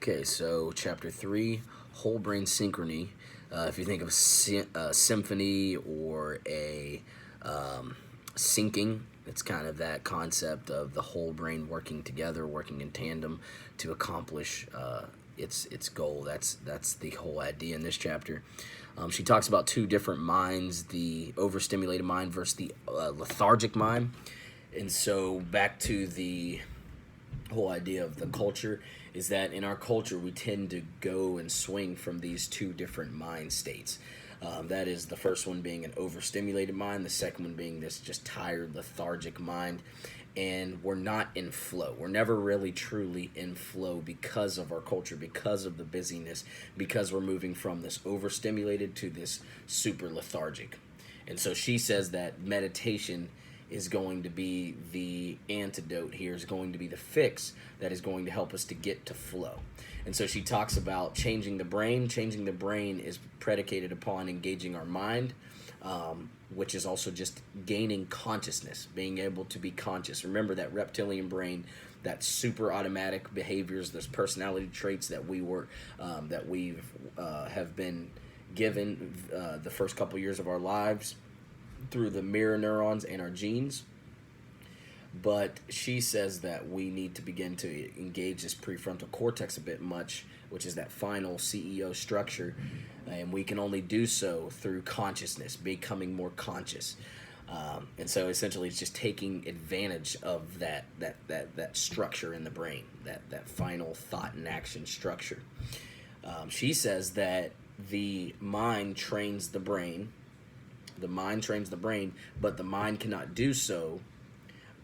Okay, so chapter 3, whole brain synchrony. If you think of a symphony or a syncing, it's kind of that concept of the whole brain working together, working in tandem to accomplish its goal. That's the whole idea in this chapter. She talks about two different minds: the overstimulated mind versus the lethargic mind. And so back to the whole idea of the culture is that in our culture we tend to go and swing from these two different mind states. That is, the first one being an overstimulated mind, the second one being this just tired, lethargic mind. And we're not in flow. We're never really truly in flow because of our culture, because of the busyness, because we're moving from this overstimulated to this super lethargic. And so she says that meditation is going to be the antidote here, is going to be the fix that is going to help us to get to flow. And so she talks about changing the brain. Changing the brain is predicated upon engaging our mind, which is also just gaining consciousness, being able to be conscious. Remember that reptilian brain, that super automatic behaviors, those personality traits that we have been given the first couple years of our lives through the mirror neurons and our genes. But she says that we need to begin to engage this prefrontal cortex a bit much, which is that final CEO structure, and we can only do so through consciousness, becoming more conscious. And so essentially it's just taking advantage of that structure in the brain, that final thought and action structure. She says that the mind trains the brain. The mind trains the brain, but the mind cannot do so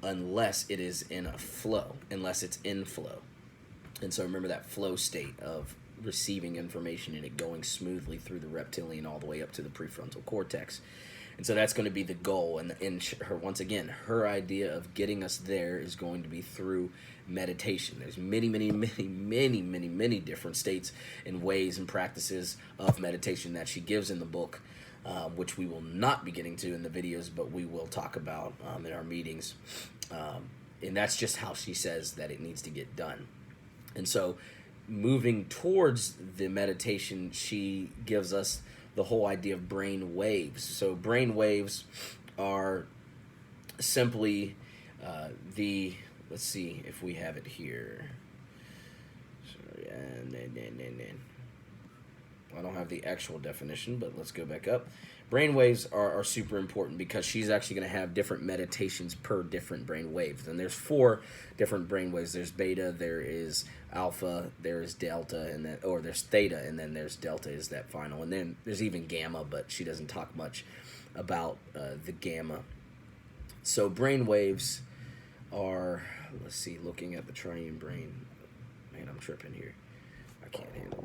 unless it is in a flow, unless it's in flow. And so remember that flow state of receiving information and it going smoothly through the reptilian all the way up to the prefrontal cortex. And so that's going to be the goal. And her, once again, her idea of getting us there is going to be through meditation. There's many different states and ways and practices of meditation that she gives in the book, which we will not be getting to in the videos, but we will talk about in our meetings. And that's just how she says that it needs to get done. And so moving towards the meditation, she gives us the whole idea of brain waves. So brain waves are simply let's see if we have it here. Sorry, I don't have the actual definition, but let's go back up. Brain waves are super important because she's actually going to have different meditations per different brain waves. And there's 4 different brain waves. There's beta, there is alpha, there is delta, and then, or there's theta, and then there's delta is that final. And then there's even gamma, but she doesn't talk much about the gamma. So brain waves are, let's see, looking at the triune brain. Man, I'm tripping here. I can't handle it.